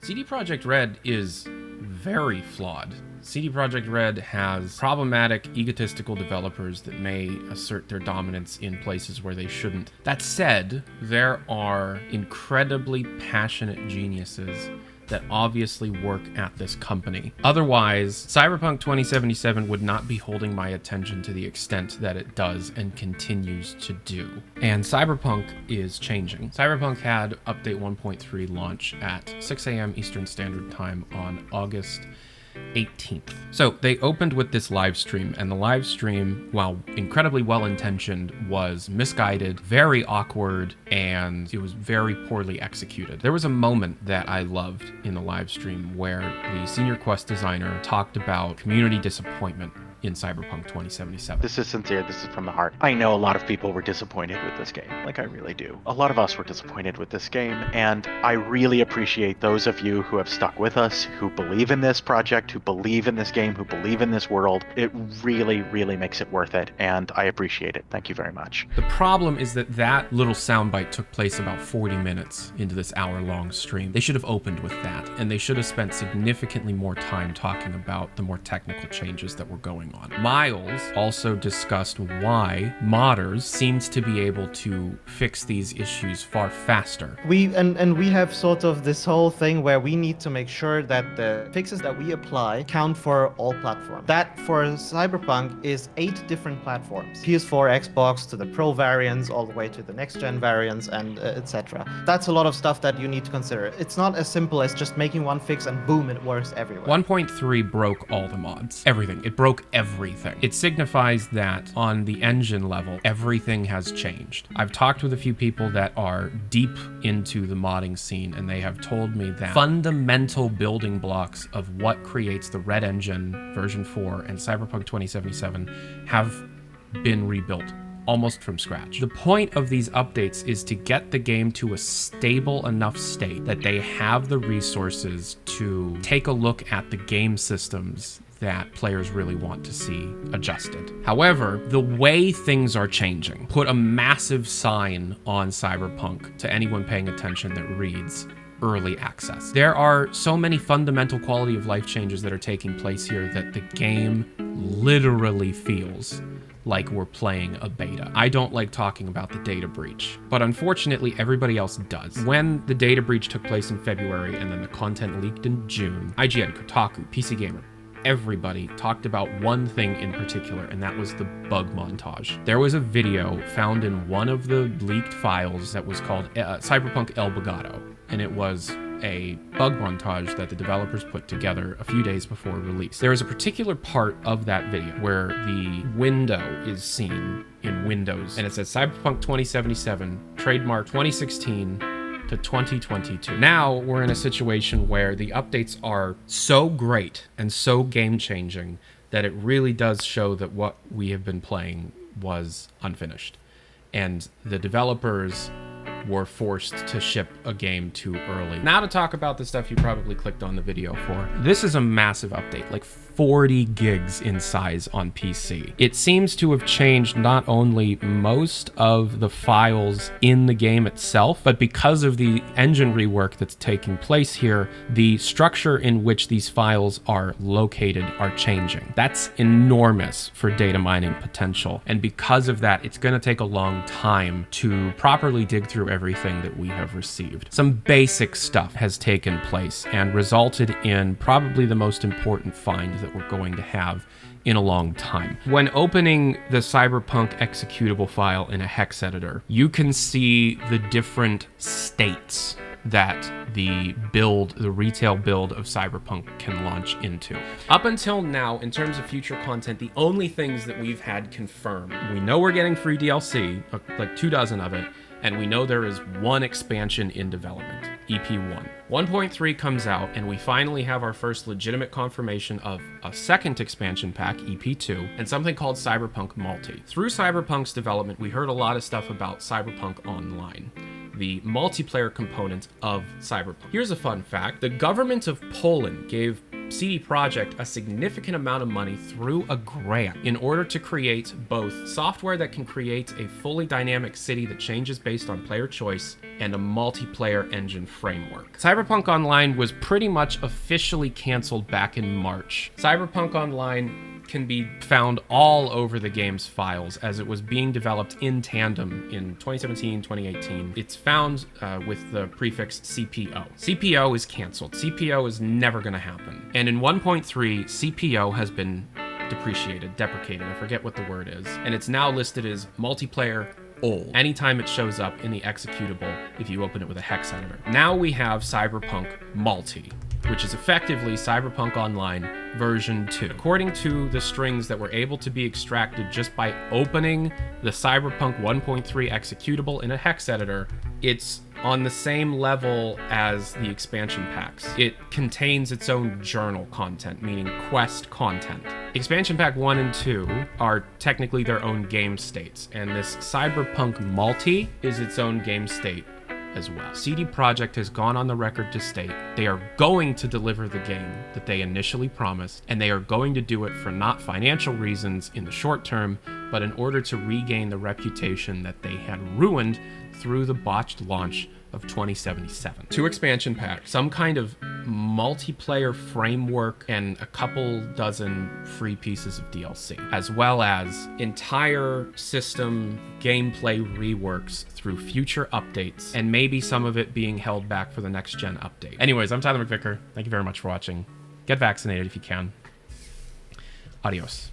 CD Projekt Red is very flawed. CD Projekt Red has problematic, egotistical developers that may assert their dominance in places where they shouldn't. That said, there are incredibly passionate geniuses that obviously work at this company. Otherwise, Cyberpunk 2077 would not be holding my attention to the extent that it does and continues to do. And Cyberpunk is changing. Cyberpunk had Update 1.3 launch at 6 a.m. Eastern Standard Time on August 18th. So they opened with this live stream, and the live stream, while incredibly well-intentioned, was misguided, very awkward, and it was very poorly executed. There was a moment that I loved in the live stream where the senior quest designer talked about community disappointment in Cyberpunk 2077. This is sincere, this is from the heart. I know a lot of people were disappointed with this game, like I really do. A lot of us were disappointed with this game, and I really appreciate those of you who have stuck with us, who believe in this project, who believe in this game, who believe in this world. It really, really makes it worth it, and I appreciate it. Thank you very much. The problem is that that little soundbite took place about 40 minutes into this hour-long stream. They should have opened with that, and they should have spent significantly more time talking about the more technical changes that were going on. Miles also discussed why modders seems to be able to fix these issues far faster. We have sort of this whole thing where we need to make sure that the fixes that we apply count for all platforms. That for Cyberpunk is 8 different platforms. PS4, Xbox, to the Pro variants, all the way to the next-gen variants, and etc. That's a lot of stuff that you need to consider. It's not as simple as just making one fix and boom, it works everywhere. 1.3 broke all the mods. Everything. It broke everything. It signifies that on the engine level, everything has changed. I've talked with a few people that are deep into the modding scene, and they have told me that fundamental building blocks of what creates the Red Engine version 4 and Cyberpunk 2077 have been rebuilt almost from scratch. The point of these updates is to get the game to a stable enough state that they have the resources to take a look at the game systems that players really want to see adjusted. However, the way things are changing put a massive sign on Cyberpunk to anyone paying attention that reads early access. There are so many fundamental quality of life changes that are taking place here that the game literally feels like we're playing a beta. I don't like talking about the data breach, but unfortunately everybody else does. When the data breach took place in February and then the content leaked in June, IGN, Kotaku, PC Gamer, everybody talked about one thing in particular, and that was the bug montage. There was a video found in one of the leaked files that was called Cyberpunk El Bugado, and it was a bug montage that the developers put together a few days before release. There is a particular part of that video where the window is seen in Windows, and it says Cyberpunk 2077, trademark 2016 to 2022. Now we're in a situation where the updates are so great and so game-changing that it really does show that what we have been playing was unfinished. And the developers were forced to ship a game too early. Now to talk about the stuff you probably clicked on the video for. This is a massive update, like 40 gigs in size on PC. It seems to have changed not only most of the files in the game itself, but because of the engine rework that's taking place here, the structure in which these files are located are changing. That's enormous for data mining potential. And because of that, it's going to take a long time to properly dig through everything that we have received. Some basic stuff has taken place and resulted in probably the most important find that we're going to have in a long time. When opening the Cyberpunk executable file in a hex editor, you can see the different states that the retail build of Cyberpunk can launch into. Up until now, in terms of future content, the only things that we've had confirmed, we know we're getting free DLC, like 24 of it, and we know there is one expansion in development, EP1. 1.3 comes out, and we finally have our first legitimate confirmation of a second expansion pack, EP2, and something called Cyberpunk Multi. Through Cyberpunk's development, we heard a lot of stuff about Cyberpunk Online, the multiplayer component of Cyberpunk. Here's a fun fact. The government of Poland gave CD Projekt a significant amount of money through a grant in order to create both software that can create a fully dynamic city that changes based on player choice and a multiplayer engine framework. Cyberpunk Online was pretty much officially canceled back in March. Cyberpunk Online can be found all over the game's files as it was being developed in tandem in 2017, 2018. It's found with the prefix CPO. CPO is canceled. CPO is never going to happen. And in 1.3, CPO has been deprecated. I forget what the word is. And it's now listed as multiplayer old anytime it shows up in the executable if you open it with a hex editor. Now we have Cyberpunk Multi, which is effectively Cyberpunk Online version 2. According to the strings that were able to be extracted just by opening the Cyberpunk 1.3 executable in a hex editor, it's on the same level as the expansion packs. It contains its own journal content, meaning quest content. Expansion pack 1 and 2 are technically their own game states, and this Cyberpunk Multi is its own game state as well. CD Projekt has gone on the record to state they are going to deliver the game that they initially promised, and they are going to do it for not financial reasons in the short term, but in order to regain the reputation that they had ruined through the botched launch of 2077. 2 expansion packs, some kind of multiplayer framework, and a couple dozen free pieces of DLC, as well as entire system gameplay reworks through future updates, and maybe some of it being held back for the next gen update. Anyways, I'm Tyler McVicker. Thank you very much for watching. Get vaccinated if you can. Adios.